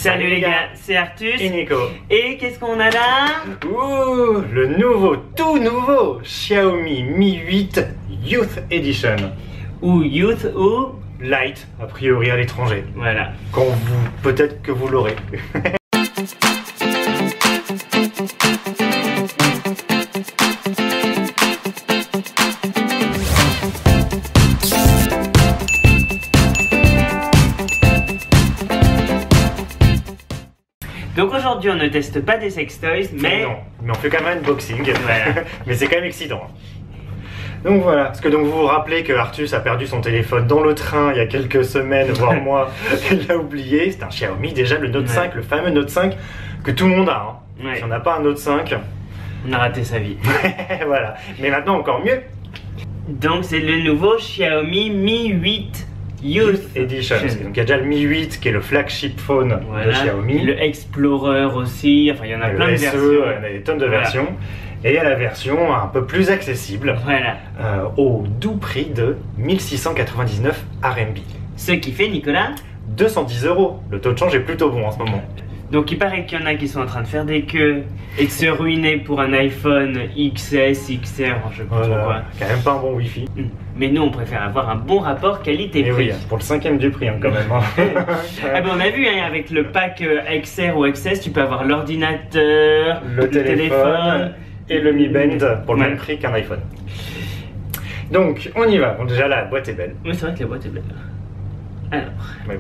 Salut les gars, c'est Artus et Nico. Et qu'est-ce qu'on a là? Ouh, le nouveau, tout nouveau Xiaomi Mi 8 Youth Edition. Ou Youth ou Light, a priori à l'étranger. Voilà. Quand vous, peut-être que vous l'aurez. Donc aujourd'hui on ne teste pas des sextoys, mais... Non, mais on fait quand même un unboxing. Voilà. Mais c'est quand même excitant. Donc voilà, parce que donc vous vous rappelez que Artus a perdu son téléphone dans le train il y a quelques semaines, voire mois, il l'a oublié. C'est un Xiaomi déjà, le Note 5, le fameux Note 5 que tout le monde a. Hein. Ouais. Si on n'a pas un Note 5, on a raté sa vie. voilà. Mais maintenant encore mieux. Donc c'est le nouveau Xiaomi Mi 8 Youth Edition. Donc il y a déjà le Mi 8 qui est le flagship phone de Xiaomi. Le Explorer aussi, enfin il y en a plein de versions. Il y en a des tonnes de versions. Et il y a la version un peu plus accessible, au doux prix de 1699 RMB. Ce qui fait, Nicolas, 210 €. Le taux de change est plutôt bon en ce moment. Donc il paraît qu'il y en a qui sont en train de faire des queues et de se ruiner pour un iPhone XS, XR, je sais pas trop quoi. Quand même pas un bon Wi-Fi. Mais nous on préfère avoir un bon rapport qualité-prix. Oui, pour le 5e du prix hein, quand même. Ah ben on a vu hein, avec le pack XR ou XS, tu peux avoir l'ordinateur, le téléphone et le Mi Band pour le même prix qu'un iPhone. Donc on y va. Bon, déjà la boîte est belle. Oui c'est vrai que la boîte est belle. Alors. Mais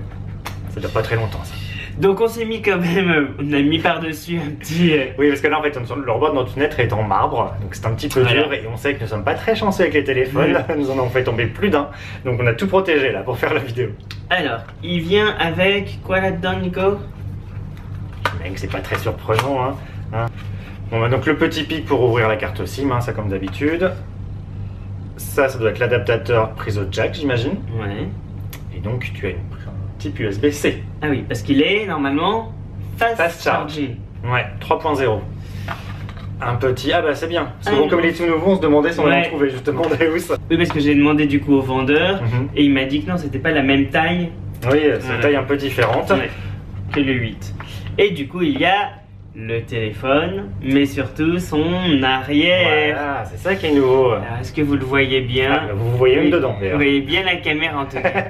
ça dure pas très longtemps ça. Donc on s'est mis quand même, on a mis par-dessus un petit... Oui parce que là en fait le rebord de notre fenêtre est en marbre, donc c'est un petit peu dur et on sait que nous sommes pas très chanceux avec les téléphones, nous en avons fait tomber plus d'un, donc on a tout protégé là pour faire la vidéo. Alors, il vient avec quoi là-dedans Nico? Mec, c'est pas très surprenant hein. Bon bah donc le petit pic pour ouvrir la carte SIM, hein, ça comme d'habitude. Ça doit être l'adaptateur prise au jack j'imagine. Ouais. Et donc tu as un type USB-C. Ah oui, parce qu'il est normalement fast charging. Ouais, 3.0. Un petit... Ah bah c'est bien. Parce que bon, comme il est tout nouveau, on se demandait si on allait trouver justement Deus. Oui, parce que j'ai demandé du coup au vendeur et il m'a dit que non, c'était pas la même taille. Oui, c'est une taille un peu différente. Que le 8. Et du coup, il y a le téléphone, mais surtout son arrière. Voilà, c'est ça qui est nouveau. Est-ce que vous le voyez bien? Vous voyez même dedans d'ailleurs. Vous voyez bien la caméra en tout cas.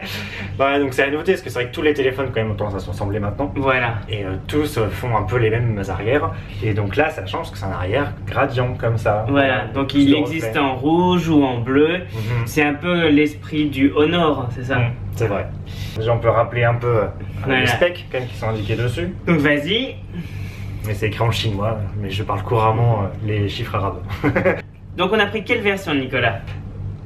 Bah, donc c'est la nouveauté, parce que c'est vrai que tous les téléphones quand même ont tendance à se ressembler maintenant. Voilà. Et tous font un peu les mêmes arrières. Et donc là ça change parce que c'est un arrière gradient comme ça. Voilà, donc il existe en rouge ou en bleu. C'est un peu l'esprit du Honor, c'est ça? C'est vrai. Déjà on peut rappeler un peu les specs quand même qui sont indiqués dessus. Donc vas-y. Mais c'est écrit en chinois, mais je parle couramment les chiffres arabes. Donc on a pris quelle version Nicolas?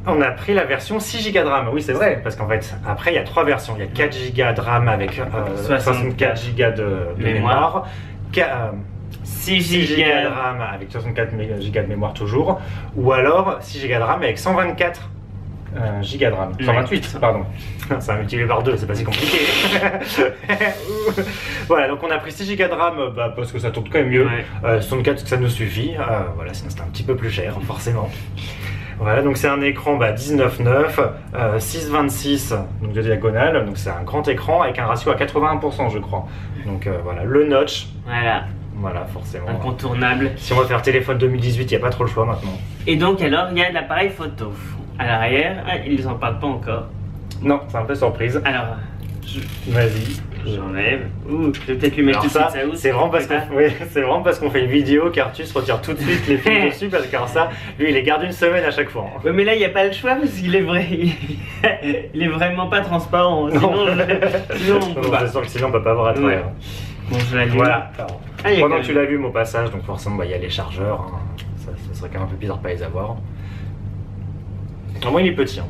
On a pris la version 6 Go de RAM, oui c'est vrai, parce qu'en fait après il y a 3 versions, il y a 4 Go de RAM avec 64 Go de mémoire, 6 Go de RAM avec 64 Go de mémoire toujours, ou alors 6 Go de RAM avec 124 Go de RAM, 128 pardon, c'est un multiplié par 2, c'est pas si compliqué. Voilà, donc on a pris 6 Go de RAM parce que ça tourne quand même mieux, 64 ça nous suffit, voilà, sinon c'est un petit peu plus cher forcément. Voilà, donc c'est un écran 19:9, 6:26 donc de diagonale, donc c'est un grand écran avec un ratio à 81% je crois. Donc voilà, le notch. Voilà, forcément. Incontournable. Si on veut faire téléphone 2018, il n'y a pas trop le choix maintenant. Et donc alors, il y a l'appareil photo. À l'arrière, ils en parlent pas encore. Non, c'est un peu surprise. Alors, vas-y. J'enlève. Ouh, je vais peut-être lui mettre tout ça. C'est vraiment parce qu'on fait une vidéo qu'Artus retire tout de suite les films dessus parce que ça, lui, il les garde une semaine à chaque fois. Ouais, mais là, il n'y a pas le choix parce qu'il est vrai. Il est vraiment pas transparent. Sinon, on peut pas. C'est sûr que sinon, on peut pas voir à travers. Bon, je l'allume. Voilà. Pendant que tu l'allumes au passage, donc forcément, il y a les chargeurs. Ça serait quand même un peu bizarre de pas les avoir. Moi, il est petit.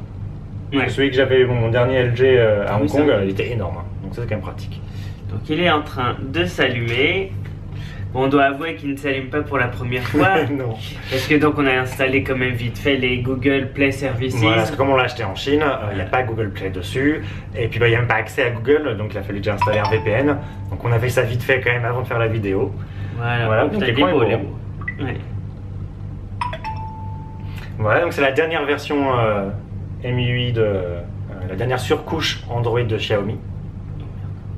Celui que j'avais, mon dernier LG à Hong Kong, il était énorme. Donc ça, c'est quand même pratique. Donc il est en train de s'allumer. Bon, on doit avouer qu'il ne s'allume pas pour la première fois. Non. Parce que donc on a installé quand même vite fait les Google Play Services. Voilà, parce que comme on l'a acheté en Chine, il n'y a pas Google Play dessus. Et puis il n'y a même pas accès à Google, donc il a fallu déjà installer un VPN. Donc on a fait ça vite fait quand même avant de faire la vidéo. Voilà, donc l'écran est beau. Voilà, donc c'est la dernière version MIUI la dernière surcouche Android de Xiaomi.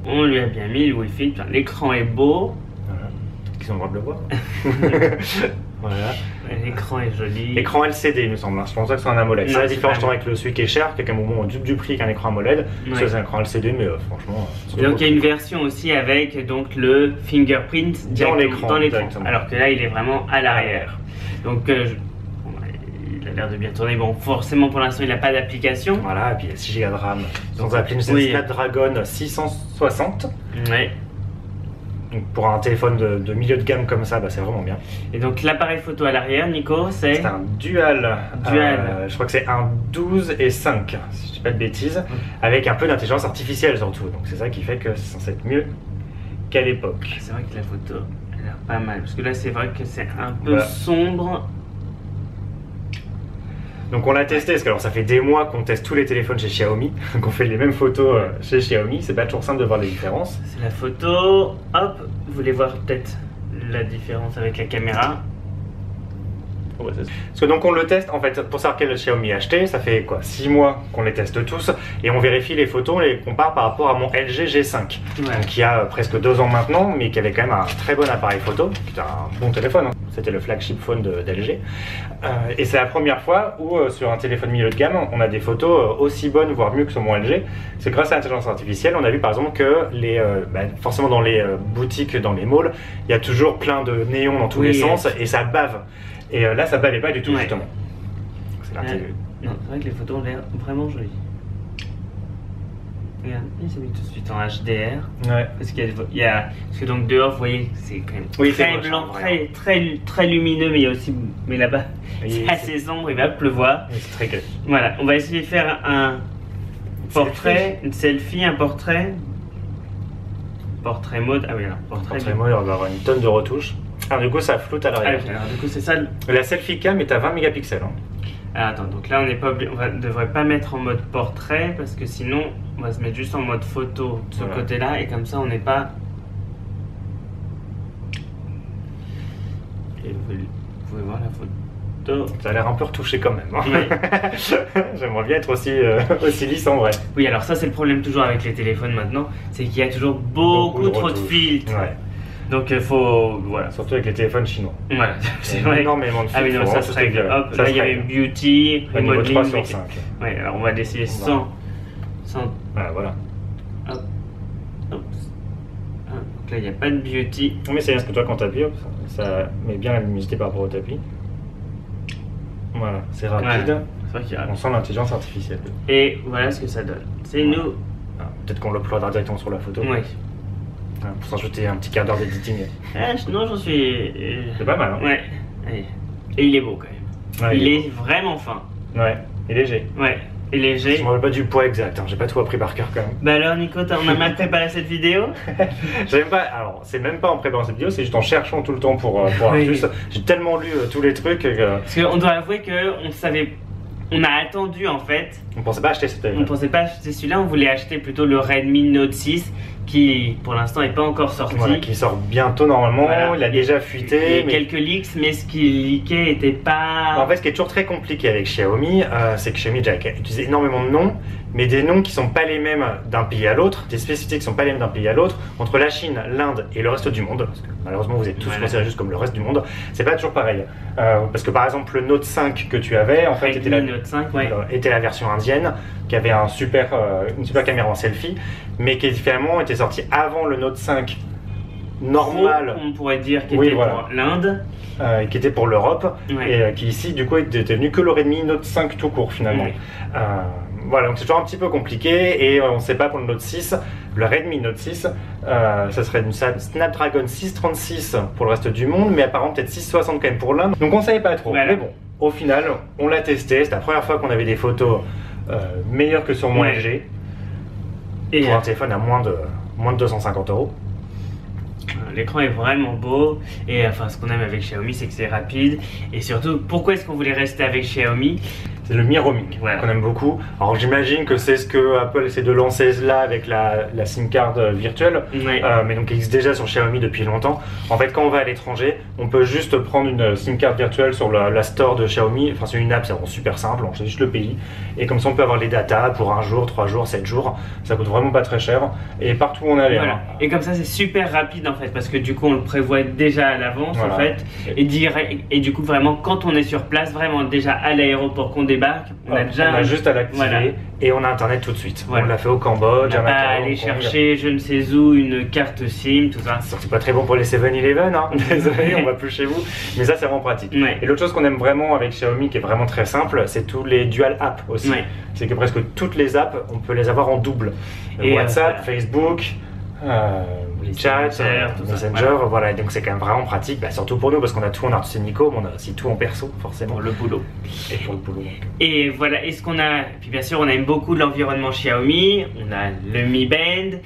On lui a bien mis le Wi-Fi. L'écran est beau. Voilà. Peut-être qu'ils ont le droit de le voir. Voilà. L'écran est joli. Écran LCD, il me semble. C'est pour ça que c'est un AMOLED. C'est la c'est différence pas avec celui qui est cher, qui est quand même au moins du prix qu'un écran AMOLED. Ouais. Ça, c'est un écran LCD, mais franchement. Et donc il y a une version aussi avec donc le fingerprint dans l'écran. Alors que là il est vraiment à l'arrière. Donc il a l'air de bien tourner. Bon, forcément pour l'instant il n'a pas d'application. Voilà, et puis il y a 6 Go de RAM. Sans Donc, appli, c'est oui. Snapdragon 660. Ouais. Donc pour un téléphone de milieu de gamme comme ça, bah, c'est vraiment bien. Et donc l'appareil photo à l'arrière, Nico, C'est un dual. Je crois que c'est un 12 et 5, si je dis pas de bêtises, avec un peu d'intelligence artificielle surtout. Donc c'est ça qui fait que c'est censé être mieux qu'à l'époque. C'est vrai que la photo a l'air pas mal. Parce que là c'est vrai que c'est un peu Voilà. sombre. Donc on l'a testé, parce que alors ça fait des mois qu'on teste tous les téléphones chez Xiaomi, qu'on fait les mêmes photos chez Xiaomi, c'est pas toujours simple de voir les différences. C'est la photo. Hop, vous voulez voir peut-être la différence avec la caméra. Parce que donc on le teste, en fait, pour savoir quel Xiaomi acheter, ça fait quoi 6 mois qu'on les teste tous, et on vérifie les photos, on les compare par rapport à mon LG G5, Ouais. donc qui a presque 2 ans maintenant, mais qui avait quand même un très bon appareil photo, qui était un bon téléphone, hein. C'était le flagship phone d'LG. Et c'est la première fois où sur un téléphone milieu de gamme, on a des photos aussi bonnes, voire mieux que sur mon LG. C'est grâce à l'intelligence artificielle, on a vu par exemple que forcément dans les boutiques, dans les malls, il y a toujours plein de néons dans tous les sens, et ça bave. Et là, ça bavait pas du tout, justement. C'est Non, c'est vrai que les photos ont l'air vraiment jolies. Regarde, il s'est mis tout de suite en HDR. Ouais. Parce parce que donc dehors, vous voyez, c'est quand même Oui, très c'est moche, blanc, hein, très lumineux, mais il y a aussi, mais là-bas, Et c'est assez sombre, il va pleuvoir. c'est très gris. Voilà, on va essayer de faire un portrait, une selfie, un portrait. Portrait mode, ah oui, alors, Portrait mode, on va avoir une tonne de retouches. Alors du coup, ça floute à Ah l'arrière. oui, alors du coup, c'est ça. La selfie cam est à 20 mégapixels. Hein. Alors, attends, donc là, on devrait pas mettre en mode portrait, parce que sinon, on va se mettre juste en mode photo de ce Voilà. côté-là, et comme ça, on n'est pas. Et vous pouvez voir la photo. Ça a l'air un peu retouché quand même. Hein. Oui. J'aimerais bien être aussi lisse en vrai. Oui, alors ça, c'est le problème toujours avec les téléphones maintenant, c'est qu'il y a toujours beaucoup trop de retouches. filtres. Ouais. Donc, il faut. Voilà. Surtout avec les téléphones chinois. Voilà, c'est Il y a vrai. énormément de filtres. Ah oui, non, faut ça vraiment se tout règle. régler. Hop, Ça là, se il y avait règle. beauty, Au niveau remodeling. 3 sur 5. Ouais, alors on va essayer sans. Voilà. Hop. Hop. Ah, donc là, il n'y a pas de beauty. Mais c'est bien parce que toi, quand tu appuies, ça met bien la luminosité par rapport au tapis. Voilà, c'est rapide. Ouais, c'est vrai qu'il y a. On sent l'intelligence artificielle. Et voilà ce que ça donne. C'est nous. Ah, peut-être qu'on l'uploadera directement sur la photo. Oui. Hein, pour s'ajouter un petit quart d'heure d'editing. Non, j'en suis. C'est pas mal, hein. Ouais. Allez. Et il est beau quand même. Ouais, il est vraiment fin. Ouais, et léger. Ouais. Et léger. Je me rappelle pas du poids exact, hein. J'ai pas tout appris par cœur quand même. Bah alors Nico, on a mal préparé cette vidéo. J'aime pas, alors c'est même pas en préparant cette vidéo, c'est juste en cherchant tout le temps pour avoir Oui. plus. J'ai tellement lu tous les trucs que Parce qu'on doit avouer qu'on savait. On a attendu en fait. on pensait pas acheter ce On téléphone. pensait pas acheter celui-là, on voulait acheter plutôt le Redmi Note 6 qui pour l'instant n'est pas encore sorti. Voilà, qui sort bientôt normalement, Voilà. il a déjà Il y fuité. a Mais... quelques leaks, mais ce qui leakait était pas. En fait, ce qui est toujours très compliqué avec Xiaomi, c'est que Xiaomi a utilisé énormément de noms, mais des noms qui sont pas les mêmes d'un pays à l'autre, des spécificités qui sont pas les mêmes d'un pays à l'autre, entre la Chine, l'Inde et le reste du monde, parce que malheureusement vous êtes tous Voilà. considérés juste comme le reste du monde, c'est pas toujours pareil. Parce que par exemple le Note 5 que tu avais, en fait, Redmi Note 5, ouais. était la version indienne, qui avait une super caméra en selfie, mais qui finalement était sortie avant le Note 5 normal, On pourrait dire qu'il Oui, était voilà. pour l'Inde. qui était pour l'Europe, Ouais. et qui ici du coup était devenu que le Redmi Note 5 tout court finalement. Ouais. Voilà, donc c'est toujours un petit peu compliqué, et on ne sait pas pour le Note 6, le Redmi Note 6, ça serait une Snapdragon 636 pour le reste du monde, mais apparemment peut-être 660 quand même pour l'Inde, donc on ne savait pas trop. Voilà. Mais bon, au final, on l'a testé, c'est la première fois qu'on avait des photos meilleures que sur mon Ouais. LG, Et pour un téléphone à moins de 250 €. l'écran est vraiment beau. Et enfin, ce qu'on aime avec Xiaomi, c'est que c'est rapide. Et surtout, pourquoi est-ce qu'on voulait rester avec Xiaomi? c'est le Mi Roaming qu'on aime beaucoup. Alors j'imagine que c'est ce que Apple essaie de lancer là avec la SIM card virtuelle, mais donc qui existe déjà sur Xiaomi depuis longtemps. En fait, quand on va à l'étranger, on peut juste prendre une SIM card virtuelle sur la store de Xiaomi. Enfin, c'est une app, c'est vraiment super simple, on choisit juste le pays. Et comme ça, on peut avoir les datas pour 1 jour, 3 jours, 7 jours. Ça coûte vraiment pas très cher. Et partout où on allait. Voilà. Et comme ça, c'est super rapide en fait, parce que du coup, on le prévoit déjà à l'avance en fait. Et du coup, vraiment, quand on est sur place, vraiment déjà à l'aéroport qu'on débarque, on a juste à l'activer et on a internet tout de suite. On l'a fait au Cambodge, on n'a pas à aller chercher je ne sais où une carte SIM, tout ça. C'est pas très bon pour les 7-Eleven, hein. Désolé, on va plus chez vous, mais ça c'est vraiment pratique. Et l'autre chose qu'on aime vraiment avec Xiaomi, qui est vraiment très simple, c'est tous les dual apps aussi. C'est que presque toutes les apps, on peut les avoir en double. WhatsApp, Facebook, les chats, Messenger, voilà. Donc c'est quand même vraiment pratique, surtout pour nous parce qu'on a tout en Artus et Nico, mais on a aussi tout en perso forcément. Pour le boulot. Et pour le boulot. Et voilà, et ce qu'on a, puis bien sûr on aime beaucoup l'environnement Xiaomi, on a le Mi Band.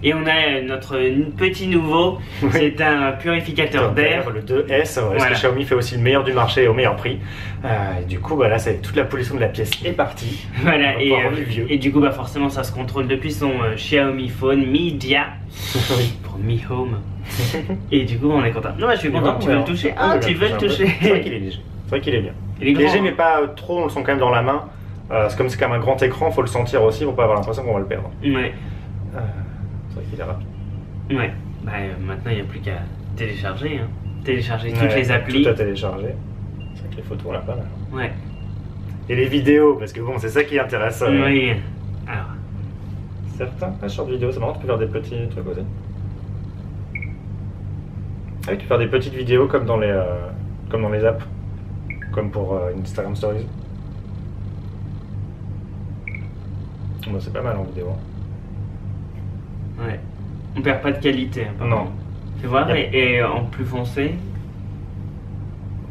Et on a notre petit nouveau, c'est un purificateur d'air. Le 2S, parce que Xiaomi fait aussi le meilleur du marché au meilleur prix. Et du coup, là, toute la pollution de la pièce est partie. Voilà, et du coup, forcément, ça se contrôle depuis son Xiaomi Phone Media pour Mi Home. Et du coup, on est content. Non, je suis content, tu veux le toucher. Ah, tu veux le toucher. C'est vrai qu'il est léger. C'est vrai qu'il est bien. Il est léger, mais pas trop, on le sent quand même dans la main. C'est comme c'est quand même un grand écran, faut le sentir aussi pour pas avoir l'impression qu'on va le perdre. C'est vrai qu'il est rapide. Maintenant il n'y a plus qu'à télécharger. Télécharger toutes les applis. Tout à télécharger. C'est vrai que les photos on l'a pas mal. Et les vidéos, parce que bon, c'est ça qui intéresse. Oui. Alors. Certains short vidéo, c'est marrant, tu peux faire des petits trucs aussi. Ah oui, tu peux faire des petites vidéos comme dans les apps. Comme pour Instagram Stories. Bon, c'est pas mal en vidéo. On perd pas de qualité. Non. Tu vois, et en plus foncé.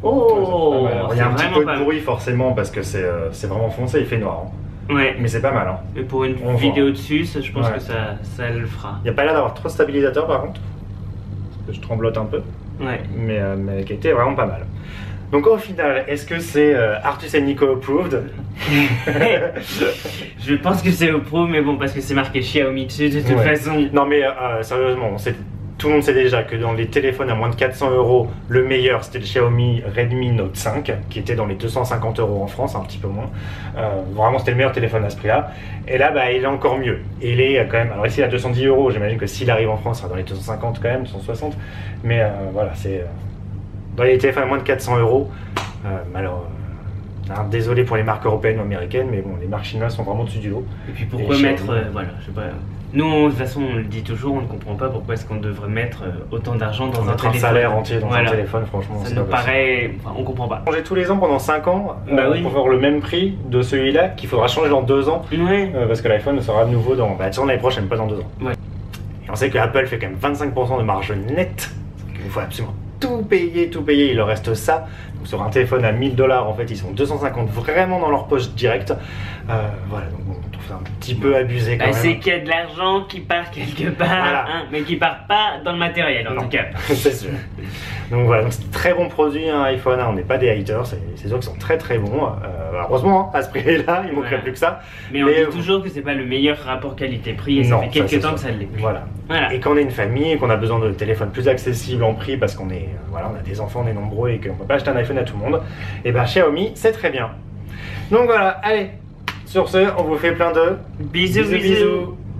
Oh, il y a un petit peu de bruit forcément parce que c'est vraiment foncé, il fait noir. Mais c'est pas mal. Et pour une vidéo dessus, je pense que ça le fera. Il n'y a pas l'air d'avoir trop de stabilisateur par contre. Parce que je tremblote un peu. Mais la qualité est vraiment pas mal. Donc au final, est-ce que c'est Artus et Nico approved? Je pense que c'est approved, mais bon, parce que c'est marqué Xiaomi dessus de toute façon. Non mais sérieusement, tout le monde sait déjà que dans les téléphones à moins de 400 €, le meilleur c'était le Xiaomi Redmi Note 5, qui était dans les 250 € en France, un petit peu moins. Vraiment c'était le meilleur téléphone à ce prix-là. Et là, il est encore mieux. Et il est quand même, alors ici à 210 €, j'imagine que s'il arrive en France, il sera dans les 250 quand même, 260. Mais voilà, c'est... Dans les téléphones à moins de 400 €, désolé pour les marques européennes ou américaines, mais bon, les marques chinoises sont vraiment dessus du lot. Et puis pourquoi mettre, je sais pas. Nous, de toute façon, on le dit toujours, on ne comprend pas pourquoi est-ce qu'on devrait mettre autant d'argent dans un téléphone. Un salaire entier dans un téléphone, franchement. Ça nous paraît, on comprend pas. Changer tous les ans pendant 5 ans pour avoir le même prix de celui-là, qu'il faudra changer dans 2 ans, parce que l'iPhone sera de nouveau dans l'année prochaine, pas dans 2 ans. Et on sait que Apple fait quand même 25% de marge nette, il faut absolument tout payer, il leur reste ça. Donc sur un téléphone à 1000 $, en fait, ils sont 250 vraiment dans leur poche directe. Voilà, donc on trouve ça un petit peu abusé quand même. C'est qu'il y a de l'argent qui part quelque part, mais qui part pas dans le matériel en tout cas. C'est sûr. Donc voilà, c'est très bon produit, un iPhone, on n'est pas des haters, c'est sûr qu'ils sont très très bons. Heureusement, à ce prix-là, il manquerait plus que ça. Mais on dit toujours que c'est pas le meilleur rapport qualité-prix et ça fait quelques temps que ça l'est. Voilà. Et quand on est une famille et qu'on a besoin de téléphones plus accessibles en prix parce qu'on est, on a des enfants, on est nombreux et qu'on ne peut pas acheter un iPhone à tout le monde, et Xiaomi, c'est très bien. Donc voilà, allez, sur ce, on vous fait plein de bisous.